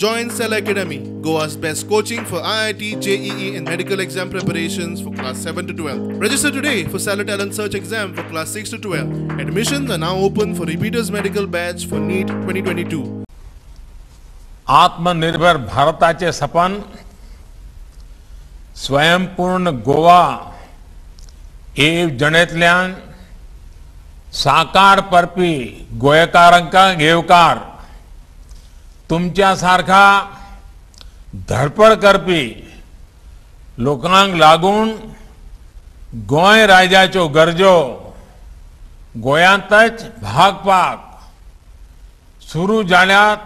Join Cell Academy, Goa's best coaching for IIT, JEE and medical exam preparations for class 7 to 12. Register today for Cell Talent Search exam for class 6 to 12. Admissions are now open for repeaters medical batch for NEET 2022. आत्मनिर्भर भारताचे सपन स्वयंपूर्ण गोवा हे जणेतल्यान साकार करपी गोंयकारांका घेवकार तुमच्या सारखा धडपड करपी लोकांक लागून गोंय राज्याच्यो गरजो गोंयांतच भागपाक सुरू जाल्यात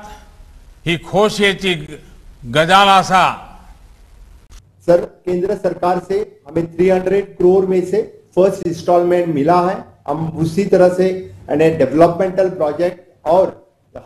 ही खोशयेची गजाल आसा। सर, केंद्र सरकार से हमें 300 करोड़ में से फर्स्ट इंस्टॉलमेंट मिला है। हम उसी तरह से डेवलपमेंटल प्रोजेक्ट और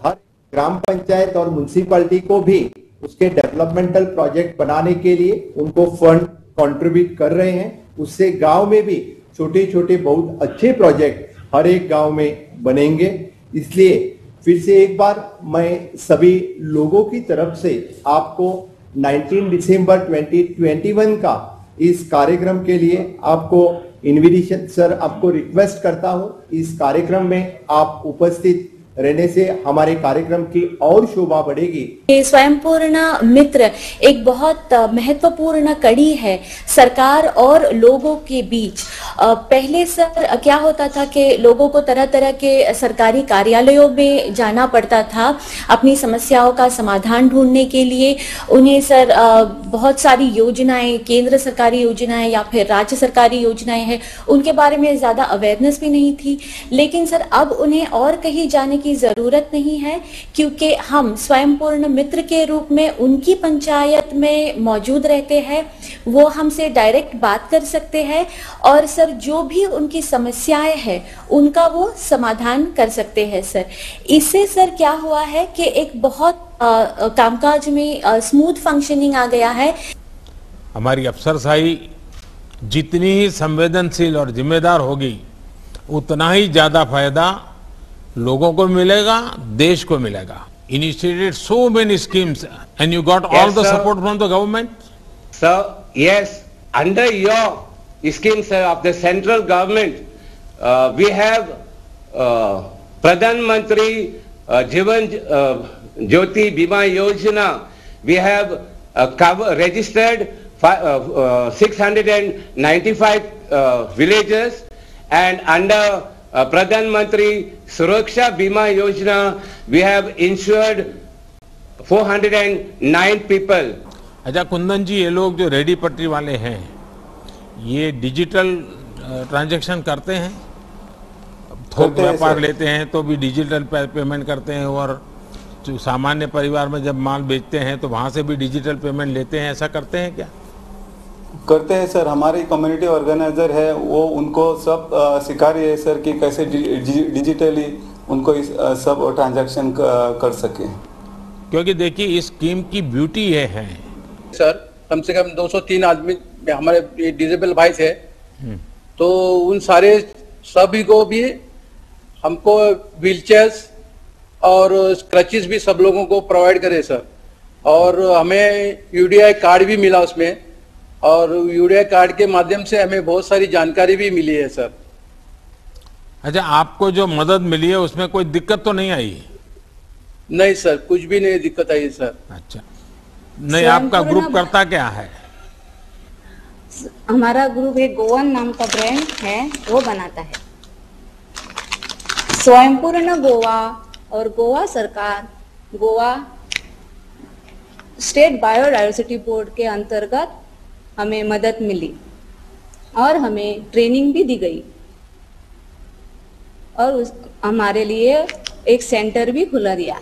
हर ग्राम पंचायत और म्युनिसिपैलिटी को भी उसके डेवलपमेंटल प्रोजेक्ट बनाने के लिए उनको फंड कंट्रीब्यूट कर रहे हैं। उससे गांव में भी छोटे छोटे बहुत अच्छे प्रोजेक्ट हर एक गांव में बनेंगे। इसलिए फिर से एक बार मैं सभी लोगों की तरफ से आपको 19 दिसंबर 2021 का इस कार्यक्रम के लिए आपको इनविटेशन सर आपको रिक्वेस्ट करता हूं। इस कार्यक्रम में आप उपस्थित रहने से हमारे कार्यक्रम की और शोभा बढ़ेगी। स्वयंपूर्ण मित्र एक बहुत महत्वपूर्ण कड़ी है सरकार और लोगों के बीच। पहले सर क्या होता था कि लोगों को तरह तरह के सरकारी कार्यालयों में जाना पड़ता था अपनी समस्याओं का समाधान ढूंढने के लिए। उन्हें सर बहुत सारी योजनाएं, केंद्र सरकारी योजनाएं या फिर राज्य सरकारी योजनाएं हैं, उनके बारे में ज्यादा अवेयरनेस भी नहीं थी। लेकिन सर अब उन्हें और कहीं जाने की जरूरत नहीं है, क्योंकि हम स्वयंपूर्ण मित्र के रूप में उनकी पंचायत में मौजूद रहते हैं। वो हमसे डायरेक्ट बात कर सकते हैं और सर जो भी उनकी समस्याएं हैं उनका वो समाधान कर सकते हैं। सर इससे सर क्या हुआ है कि एक बहुत कामकाज में स्मूथ फंक्शनिंग आ गया है। हमारी अफसरशाही जितनी ही संवेदनशील और जिम्मेदार होगी उतना ही ज्यादा फायदा लोगों को मिलेगा, देश को मिलेगा। Initiated so many schemes and you got all the support from the government? Sir, yes, under your scheme, sir, of the central government, we have Pradhan Mantri Jivan Jyoti Bima Yojana. We have registered 695 villages, and under Pradhan Mantri Suraksha Bima Yojana, we have insured 409 people. अच्छा कुंदन जी, ये लोग जो ready पटरी वाले हैं ये digital transaction करते हैं? थोक व्यापार लेते हैं तो भी डिजिटल पेमेंट करते हैं, और जो सामान्य परिवार में जब माल बेचते हैं तो वहाँ से भी डिजिटल पेमेंट लेते हैं, ऐसा करते हैं क्या? करते हैं सर। हमारी कम्युनिटी ऑर्गेनाइजर है वो उनको सब सिखा रही है सर कि कैसे डिजिटली उनको इस सब ट्रांजैक्शन कर सके। क्योंकि देखिए इस स्कीम की ब्यूटी ये है सर, कम से कम 203 आदमी हमारे डिजेबल भाई थे, तो उन सारे सभी को भी हमको व्हीलचेयर्स और क्रचेस भी सब लोगों को प्रोवाइड करे सर। और हमें यूडीआई कार्ड भी मिला उसमें, और यूडीआई कार्ड के माध्यम से हमें बहुत सारी जानकारी भी मिली है सर। अच्छा, आपको जो मदद मिली है उसमें कोई दिक्कत तो नहीं आई? नहीं सर, कुछ भी नहीं दिक्कत आई सर। अच्छा, नहीं आपका ग्रुप करता क्या है? हमारा ग्रुप एक गोवन नाम का ब्रांड है वो बनाता है। स्वयंपूर्ण गोवा और गोवा सरकार, गोवा स्टेट बायोडायवर्सिटी बोर्ड के अंतर्गत हमें मदद मिली और हमें ट्रेनिंग भी दी गई, और हमारे लिए एक सेंटर भी खुला दिया।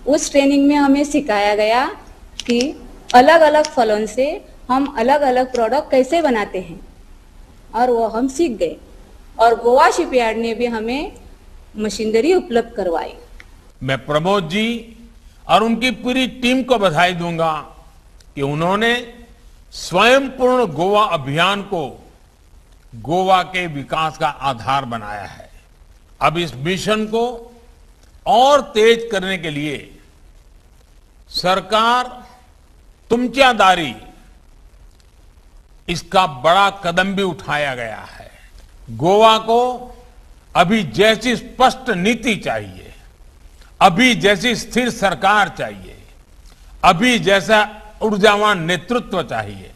उस ट्रेनिंग में हमें सिखाया गया कि अलग अलग फलों से हम अलग अलग प्रोडक्ट कैसे बनाते हैं, और वो हम सीख गए। और गोवा शिपयार्ड ने भी हमें मशीनरी उपलब्ध करवाई। मैं प्रमोद जी और उनकी पूरी टीम को बधाई दूंगा कि उन्होंने स्वयंपूर्ण गोवा अभियान को गोवा के विकास का आधार बनाया है। अब इस मिशन को और तेज करने के लिए सरकार तुमच्या दारी इसका बड़ा कदम भी उठाया गया है। गोवा को अभी जैसी स्पष्ट नीति चाहिए, अभी जैसी स्थिर सरकार चाहिए, अभी जैसा ऊर्जावान नेतृत्व चाहिए,